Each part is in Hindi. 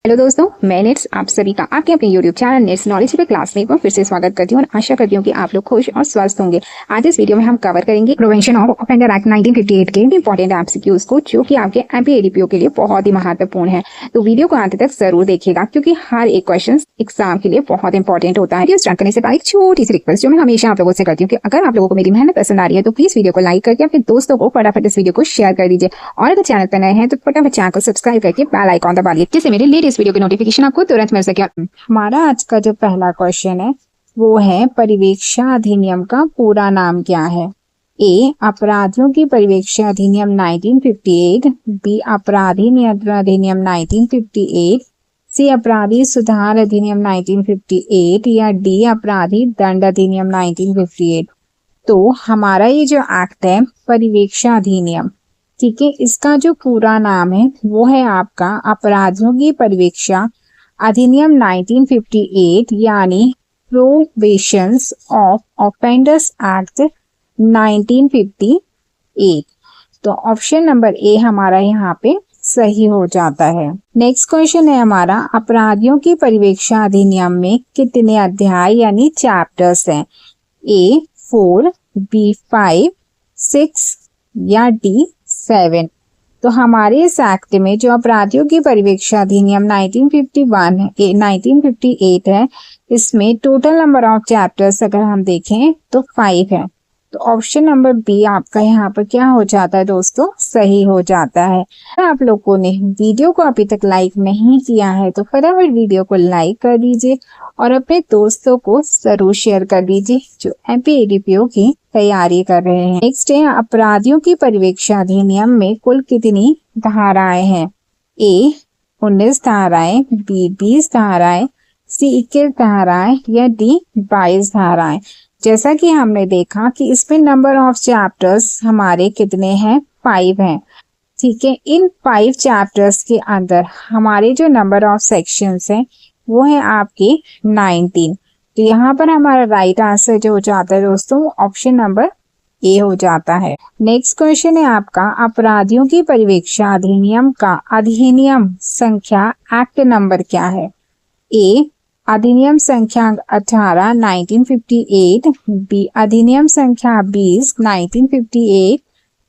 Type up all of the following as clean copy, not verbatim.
हेलो दोस्तों, मैं नेट्स आप सभी का आपके अपने यूट्यूब चैनल नेट्स नॉलेज पे क्लास में एक बार फिर से स्वागत करती हूँ और आशा करती हूँ कि आप लोग खुश और स्वस्थ होंगे। आज इस वीडियो में हम कवर करेंगे प्रिवेंशन ऑफ ऑफेंडर एक्ट 1958 के इंपॉर्टेंट एमसीक्यूज को, जो कि आपके एमपीएडीपीओ के लिए बहुत ही महत्वपूर्ण है। तो वीडियो को अंत तक जरूर देखिएगा क्योंकि हर एक क्वेश्चन एग्जाम के लिए बहुत इंपॉर्टेंट होता है। वीडियो स्टार्ट करने से पहले एक छोटी सी रिक्वेस्ट जो मैं हमेशा आप लोगों से करती हूँ कि अगर आप लोगों को मेरी मेहनत पसंद आ रही है तो प्लीज वीडियो को लाइक करके अपने दोस्तों को फटाफट इस वीडियो को शेयर कर दीजिए और अगर चैनल पर नए हैं तो फटाफट चैनल को सब्सक्राइब करके बेल आइकॉन दबा दीजिए जिससे मेरे लेटेस्ट वीडियो की नोटिफिकेशन आपको तुरंत मिल सके। हमारा आज का जो पहला क्वेश्चन है वो है परिवेक्षा अधिनियम का पूरा नाम क्या है। ए अपराधियों की परिवेक्षा अधिनियम 1958, बी अपराधी नियंत्रण अधिनियम 1958, सी अपराधी सुधार अधिनियम 1958 या डी अपराधी दंड अधिनियम 1958। तो हमारा ये जो एक्ट है परिवेक्षा अधिनियम, ठीक है, इसका जो पूरा नाम है वो है आपका अपराधियों की परिवेक्षा अधिनियम 1958 यानी प्रोहिबिशंस ऑफ ऑफेंडर्स एक्ट 1958। तो ऑप्शन नंबर ए हमारा यहाँ पे सही हो जाता है। नेक्स्ट क्वेश्चन है हमारा अपराधियों की परिवेक्षा अधिनियम में कितने अध्याय यानी चैप्टर्स हैं। ए 4, बी 5, 6 या डी 7। तो हमारे इस एक्ट में जो अपराधियों की परिवेक्षा अधिनियम 1958 है, इसमें टोटल नंबर ऑफ चैप्टर्स अगर हम देखें तो 5 है। तो ऑप्शन नंबर बी आपका यहाँ पर क्या हो जाता है दोस्तों, सही हो जाता है। आप लोगों ने वीडियो को अभी तक लाइक नहीं किया है तो फटाफट वीडियो को लाइक कर दीजिए और अपने दोस्तों को जरूर शेयर कर दीजिए जो एमपीएडीपीओ की तैयारी कर रहे हैं। नेक्स्ट है अपराधियों की परिवेक्षा अधिनियम में कुल कितनी धाराएं हैं। ए 19 धाराएं, बी 20 धाराएं, सी 21 धाराएं या डी 22 धाराएं। जैसा कि हमने देखा कि इसमें नंबर ऑफ चैप्टर्स हमारे कितने हैं, 5 हैं। ठीक है, इन 5 चैप्टर्स के अंदर हमारे जो नंबर ऑफ सेक्शंस हैं वो है आपके 19। तो यहाँ पर हमारा राइट आंसर जो हो जाता है दोस्तों ऑप्शन नंबर ए हो जाता है। नेक्स्ट क्वेश्चन है आपका अपराधियों की परिवेक्षा अधिनियम का अधिनियम संख्या एक्ट नंबर क्या है। ए अधिनियम संख्या 18 1958, बी अधिनियम संख्या 20 1958,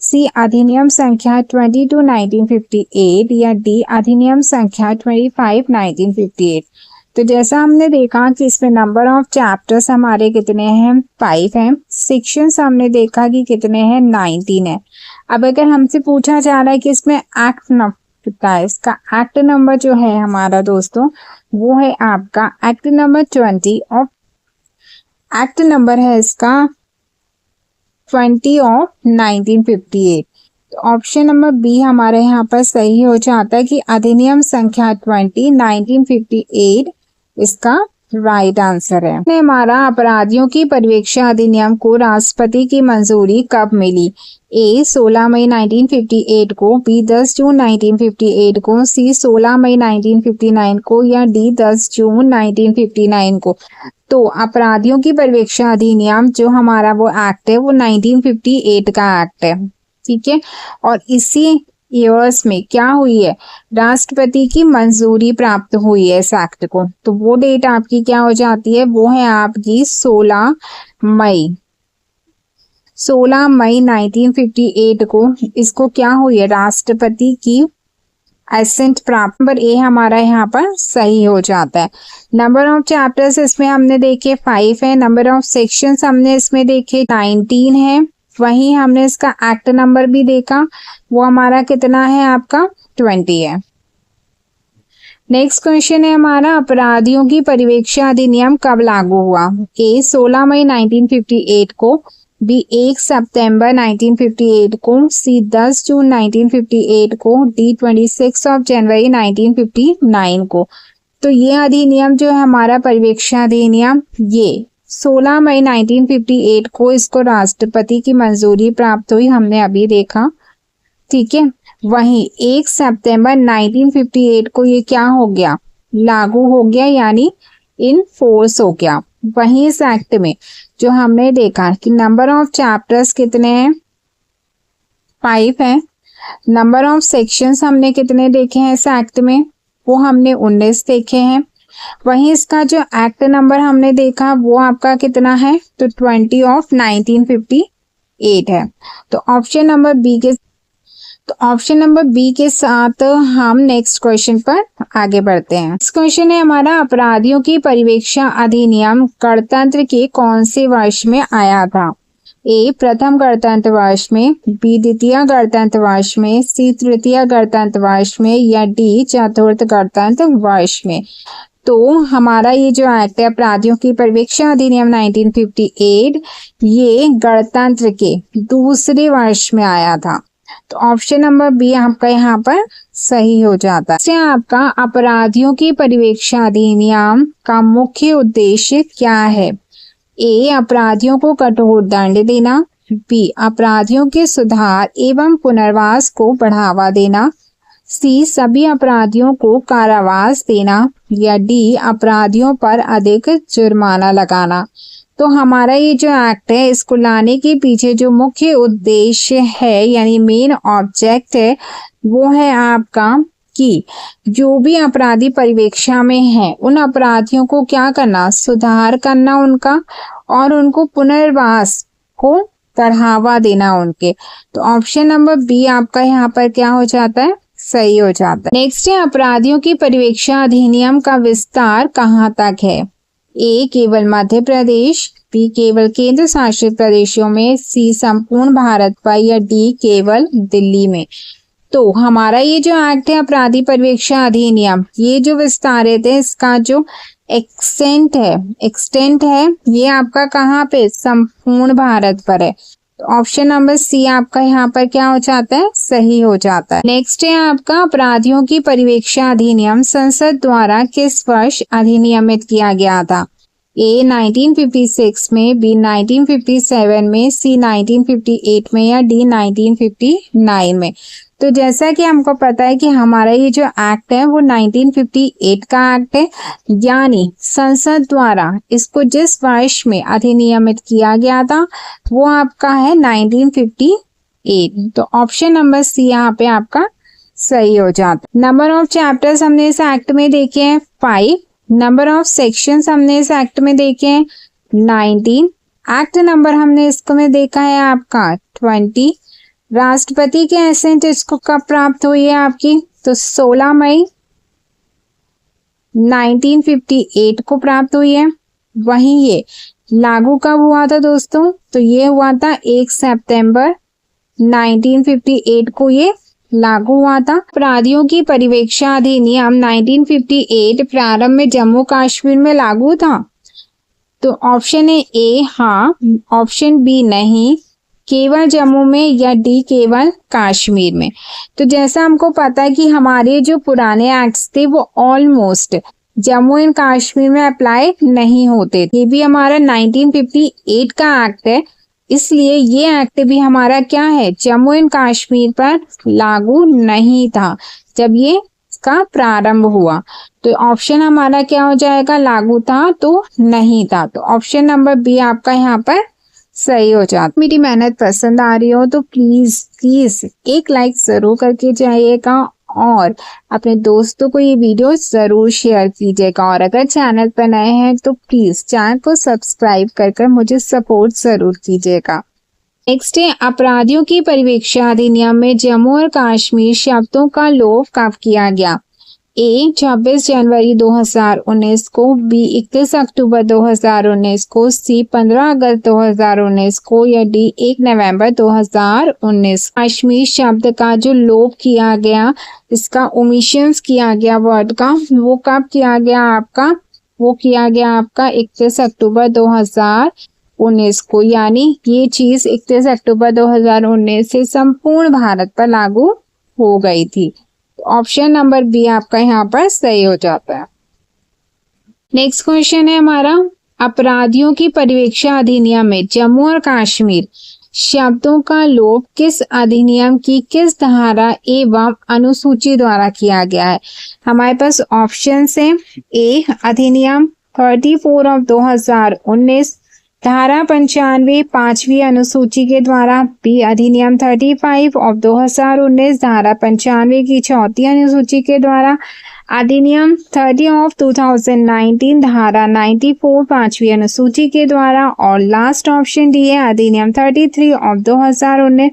सी अधिनियम संख्या 22 1958 या डी अधिनियम संख्या 25 1958। तो जैसा हमने देखा कि इसमें नंबर ऑफ चैप्टर्स हमारे कितने हैं, 5 हैं। सेक्शंस हमने देखा कि कितने हैं, 19 है। अब अगर हमसे पूछा जा रहा है कि इसमें एक्ट नंबर कितना है, इसका एक्ट नंबर जो है हमारा दोस्तों वो है आपका act number 20 of act number है इसका 20 ऑफ 1958। तो ऑप्शन नंबर बी हमारे यहाँ पर सही हो जाता है कि अधिनियम संख्या 20 1958 इसका राइट आंसर है। हमारा अपराधियों की परिवेक्षा अधिनियम को राष्ट्रपति की मंजूरी कब मिली। ए 16 मई 1958 को, बी 10 जून 1958 को, सी 16 मई 1959 को या डी 10 जून 1959 को। तो अपराधियों की परिवेक्षा अधिनियम जो हमारा वो एक्ट है वो 1958 का एक्ट है। ठीक है, और इसी ईयर्स में क्या हुई है, राष्ट्रपति की मंजूरी प्राप्त हुई है इस एक्ट को। तो वो डेट आपकी क्या हो जाती है, वो है आपकी 16 मई 1958 को इसको क्या हुई है, राष्ट्रपति की एसेंट प्राप्त। नंबर ए हमारा यहाँ पर सही हो जाता है। नंबर ऑफ चैप्टर्स इसमें हमने देखे 5 है, नंबर ऑफ सेक्शंस हमने इसमें देखे 19 है, वहीं हमने इसका एक्ट नंबर भी देखा वो हमारा कितना है आपका 20 है। नेक्स्ट क्वेश्चन है हमारा अपराधियों की परिवेक्षा अधिनियम कब लागू हुआ। ए 16 मई 1958 को, बी 1 सितंबर 1958 को, सी 10 जून 1958 को, डी 26 ऑफ जनवरी 1959 को। तो ये अधिनियम जो है हमारा परिवेक्षा अधिनियम ये 16 मई 1958 को इसको राष्ट्रपति की मंजूरी प्राप्त हुई, हमने अभी देखा। ठीक है, वहीं 1 सितंबर 1958 को ये क्या हो गया, लागू हो गया यानी इन फोर्स हो गया। वहीं इस एक्ट में जो हमने देखा कि नंबर ऑफ चैप्टर्स कितने हैं, 5 है। नंबर ऑफ सेक्शंस हमने कितने देखे हैं इस एक्ट में, वो हमने 19 देखे हैं। वहीं इसका जो एक्ट नंबर हमने देखा वो आपका कितना है, तो 20 ऑफ 1958 है। तो ऑप्शन नंबर बी के साथ हम नेक्स्ट क्वेश्चन पर आगे बढ़ते हैं। नेक्स्ट क्वेश्चन है हमारा, अपराधियों की परिवीक्षा अधिनियम गणतंत्र के कौन से वर्ष में आया था? ए प्रथम गणतंत्र वर्ष में, बी द्वितीय गणतंत्र वर्ष में, सी तृतीय गणतंत्र वर्ष में, या डी चतुर्थ गणतंत्र वर्ष में। तो हमारा ये जो एक्ट है अपराधियों की परिवीक्षा अधिनियम 1958, ये गणतंत्र के दूसरे वर्ष में आया था। तो ऑप्शन नंबर बी आपका यहाँ पर सही हो जाता है। इससे आपका अपराधियों की परिवीक्षा अधिनियम का मुख्य उद्देश्य क्या है? ए अपराधियों को कठोर दंड देना, बी अपराधियों के सुधार एवं पुनर्वास को बढ़ावा देना, सी सभी अपराधियों को कारावास देना, या डी अपराधियों पर अधिक जुर्माना लगाना। तो हमारा ये जो एक्ट है इसको लाने के पीछे जो मुख्य उद्देश्य है यानी मेन ऑब्जेक्ट है वो है आपका कि जो भी अपराधी परिवीक्षा में है उन अपराधियों को क्या करना, सुधार करना उनका, और उनको पुनर्वास को बढ़ावा देना उनके। तो ऑप्शन नंबर बी आपका यहाँ पर क्या हो जाता है, सही हो जाता है। नेक्स्ट है, अपराधियों की परिवीक्षा अधिनियम का विस्तार कहाँ तक है? ए केवल मध्य प्रदेश, बी केवल केंद्र शासित प्रदेशों में, सी संपूर्ण भारत पर, या डी केवल दिल्ली में। तो हमारा ये जो एक्ट है अपराधी परिवीक्षा अधिनियम, ये जो विस्तारित है इसका जो एक्सटेंट है ये आपका कहाँ पे, संपूर्ण भारत पर है। तो ऑप्शन नंबर सी आपका यहाँ पर क्या हो जाता है, सही हो जाता है। नेक्स्ट है आपका, अपराधियों की परिवीक्षा अधिनियम संसद द्वारा किस वर्ष अधिनियमित किया गया था? ए 1956 में, बी 1957 में, सी 1958 में, या डी 1959 में। तो जैसा कि हमको पता है कि हमारा ये जो एक्ट है वो 1958 का एक्ट है, यानी संसद द्वारा इसको जिस वर्ष में अधिनियमित किया गया था वो आपका है 1958। तो ऑप्शन नंबर सी यहाँ पे आपका सही हो जाता है। नंबर ऑफ चैप्टर्स हमने इस एक्ट में देखे हैं 5, नंबर ऑफ सेक्शंस हमने इस एक्ट में देखे हैं 19, एक्ट नंबर हमने इसको में देखा है आपका 20। राष्ट्रपति के एसेंट इसको कब प्राप्त हुई है आपकी, तो 16 मई 1958 को प्राप्त हुई है। वहीं ये लागू कब हुआ था दोस्तों, तो ये हुआ था 1 सितंबर 1958 को ये लागू हुआ था। अपराधियों की परिवीक्षा अधिनियम 1958 प्रारंभ में जम्मू कश्मीर में लागू था। तो ऑप्शन है ए हाँ, ऑप्शन बी नहीं, केवल जम्मू में, या डी केवल कश्मीर में। तो जैसा हमको पता है कि हमारे जो पुराने एक्ट्स थे वो ऑलमोस्ट जम्मू एंड कश्मीर में अप्लाई नहीं होते। ये भी हमारा 1958 का एक्ट है, इसलिए ये एक्ट भी हमारा क्या है, जम्मू एंड कश्मीर पर लागू नहीं था जब ये इसका प्रारंभ हुआ। तो ऑप्शन हमारा क्या हो जाएगा, लागू था तो नहीं था। तो ऑप्शन नंबर बी आपका यहाँ पर सही हो जाता। मेरी मेहनत पसंद आ रही हो तो प्लीज एक लाइक जरूर करके जाइएगा और अपने दोस्तों को ये वीडियो जरूर शेयर कीजिएगा। और अगर चैनल पर नए हैं तो प्लीज चैनल को सब्सक्राइब कर मुझे सपोर्ट जरूर कीजिएगा। नेक्स्ट है, अपराधियों की परिवीक्षा अधिनियम में जम्मू और कश्मीर शब्दों का लोप कब किया गया? ए 26 जनवरी 2019 को, बी 31 अक्टूबर 2019 को, सी 15 अगस्त 2019 को, या डी 1 नवंबर 2019। कश्मीर शब्द का जो लोप किया गया, इसका ओमिशंस किया गया वर्ड का, वो कब किया गया आपका, वो किया गया आपका 31 अक्टूबर 2019 को, यानी ये चीज 31 अक्टूबर 2019 से संपूर्ण भारत पर लागू हो गई थी। ऑप्शन नंबर बी आपका यहाँ पर सही हो जाता है। नेक्स्ट क्वेश्चन है हमारा, अपराधियों की परिवीक्षा अधिनियम में जम्मू और कश्मीर शब्दों का लोप किस अधिनियम की किस धारा एवं अनुसूची द्वारा किया गया है? हमारे पास ऑप्शन है, ए अधिनियम 34 ऑफ 2019, धारा 95 5वीं अनुसूची के द्वारा, बी अधिनियम 35 ऑफ 2019, धारा 95 की 4थी अनुसूची के द्वारा, अधिनियम 30 ऑफ 2019, धारा 94 5वीं अनुसूची के द्वारा, और लास्ट ऑप्शन डी है अधिनियम 33 ऑफ 2019